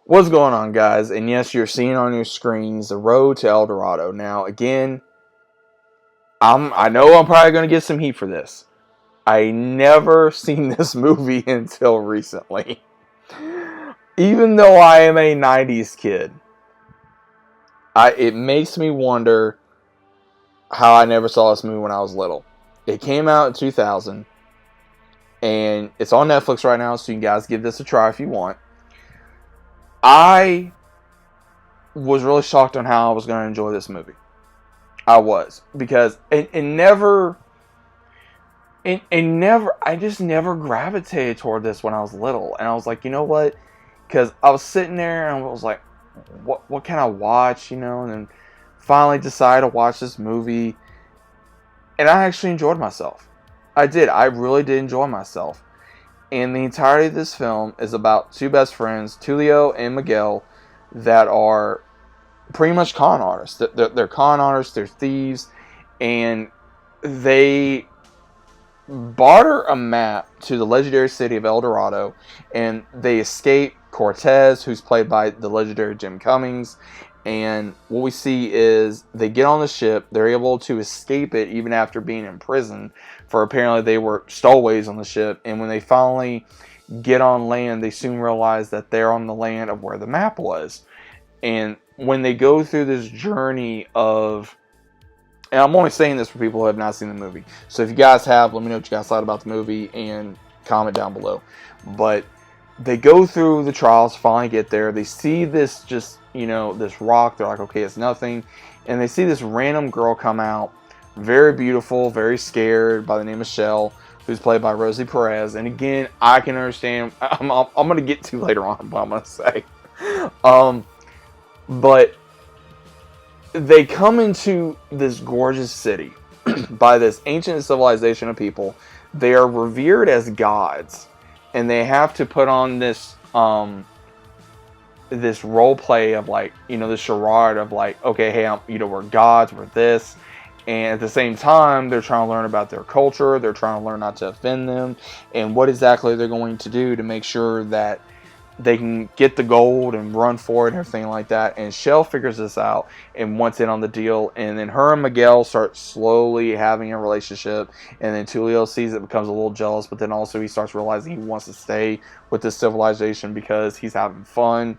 What's going on, guys? And yes, you're seeing on your screens the road to El Dorado. Now, again, I know I'm probably going to get some heat for this. I never seen this movie until recently. Even though I am a 90s kid, it makes me wonder how I never saw this movie when I was little. It came out in 2000, and it's on Netflix right now, so you guys give this a try if you want. I was really shocked on how I was going to enjoy this movie. I was, because it never, I just never gravitated toward this when I was little. And I was like, you know what? Because I was sitting there and I was like, what can I watch, And then finally decided to watch this movie. And I actually enjoyed myself. I did. I really did enjoy myself. And the entirety of this film is about two best friends, Tulio and Miguel, that are pretty much con artists. They're con artists, they're thieves, and they barter a map to the legendary city of El Dorado, and they escape Cortez, who's played by the legendary Jim Cummings. And what we see is they get on the ship, they're able to escape it even after being in prison, for apparently they were stowaways on the ship. And when they finally get on land, they soon realize that they're on the land of where the map was. And when they go through this journey of, and I'm only saying this for people who have not seen the movie, so if you guys have, let me know what you guys thought about the movie and comment down below. But they go through the trials, finally get there, they see this just, this rock, they're like, okay, it's nothing, and they see this random girl come out, very beautiful, very scared, by the name of Shell, who's played by Rosie Perez. And again, I can understand, I'm going to get to later on what I'm going to say. But they come into this gorgeous city by this ancient civilization of people. They are revered as gods, and they have to put on this this role play of this charade of okay, hey, we're gods, we're this. And at the same time, they're trying to learn about their culture. They're trying to learn not to offend them, and what exactly they're going to do to make sure that they can get the gold and run for it and everything like that. And Shell figures this out and wants in on the deal. And then her and Miguel start slowly having a relationship. And then Tulio sees it, becomes a little jealous. But then also he starts realizing he wants to stay with this civilization because he's having fun.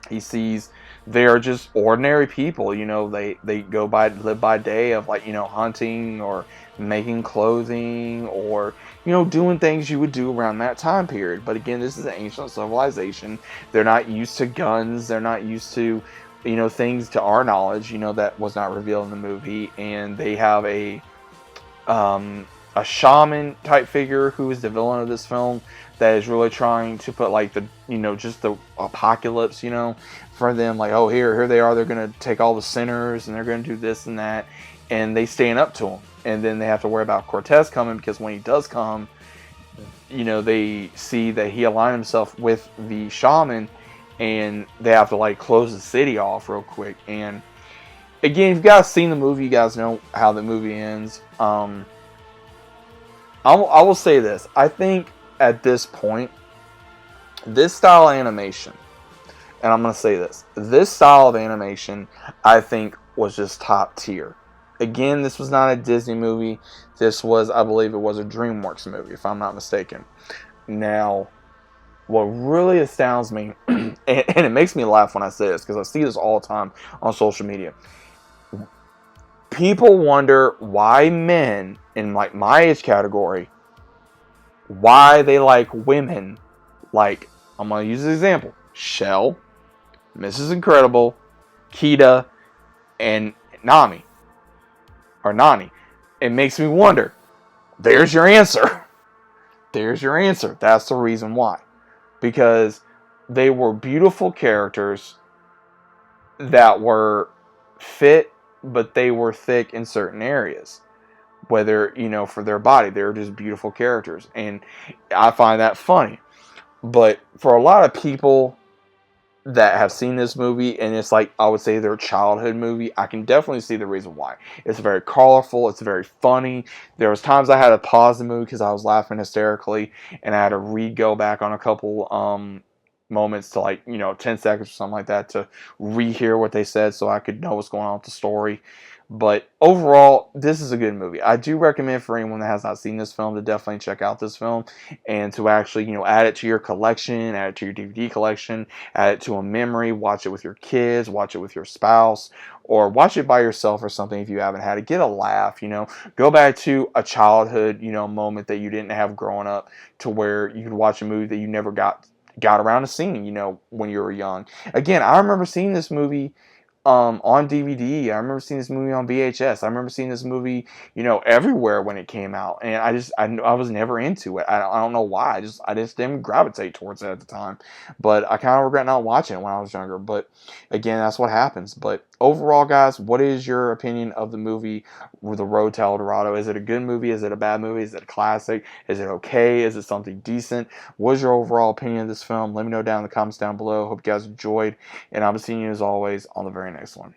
He sees they're just ordinary people. They live by day of hunting or making clothing or doing things you would do around that time period. But again, this is an ancient civilization. They're not used to guns. They're not used to things, to our knowledge, that was not revealed in the movie. And they have a shaman type figure who is the villain of this film, that is really trying to put just the apocalypse, for them. Oh, here they are. They're going to take all the sinners and they're going to do this and that. And they stand up to him. And then they have to worry about Cortez coming, because when he does come, they see that he aligned himself with the shaman, and they have to close the city off real quick. And again, if you guys seen the movie, you guys know how the movie ends. I will say this. I think at this point, this style of animation, and I'm going to say this style of animation, I think, was just top tier. Again, this was not a Disney movie. This was, I believe it was a DreamWorks movie, if I'm not mistaken. Now, what really astounds me, and it makes me laugh when I say this, because I see this all the time on social media. People wonder why men in my age category, why they like women. I'm going to use an example. Shell, Mrs. Incredible, Kita, and Nami. Or Nani. It makes me wonder. There's your answer. There's your answer. That's the reason why. Because they were beautiful characters that were fit, but they were thick in certain areas. Whether, for their body. They were just beautiful characters. And I find that funny. But for a lot of people that have seen this movie, and it's I would say their childhood movie, I can definitely see the reason why. It's very colorful, it's very funny. There was times I had to pause the movie because I was laughing hysterically, and I had to go back on a couple moments to, like, 10 seconds or something like that to rehear what they said so I could know what's going on with the story. But overall, this is a good movie. I do recommend for anyone that has not seen this film to definitely check out this film and to actually, add it to your collection, add it to your DVD collection, add it to a memory, watch it with your kids, watch it with your spouse, or watch it by yourself or something if you haven't had it. Get a laugh, go back to a childhood, moment that you didn't have growing up to where you could watch a movie that you never got around to seeing, when you were young. Again, I remember seeing this movie on DVD. I remember seeing this movie on VHS. I remember seeing this movie, everywhere when it came out, and I was never into it. I don't know why. I just didn't gravitate towards it at the time. But I kind of regret not watching it when I was younger. But again, that's what happens. But overall, guys, what is your opinion of the movie The Road to El Dorado? Is it a good movie? Is it a bad movie? Is it a classic? Is it okay? Is it something decent? What is your overall opinion of this film? Let me know down in the comments down below. Hope you guys enjoyed, and I'll be seeing you as always on the very next one.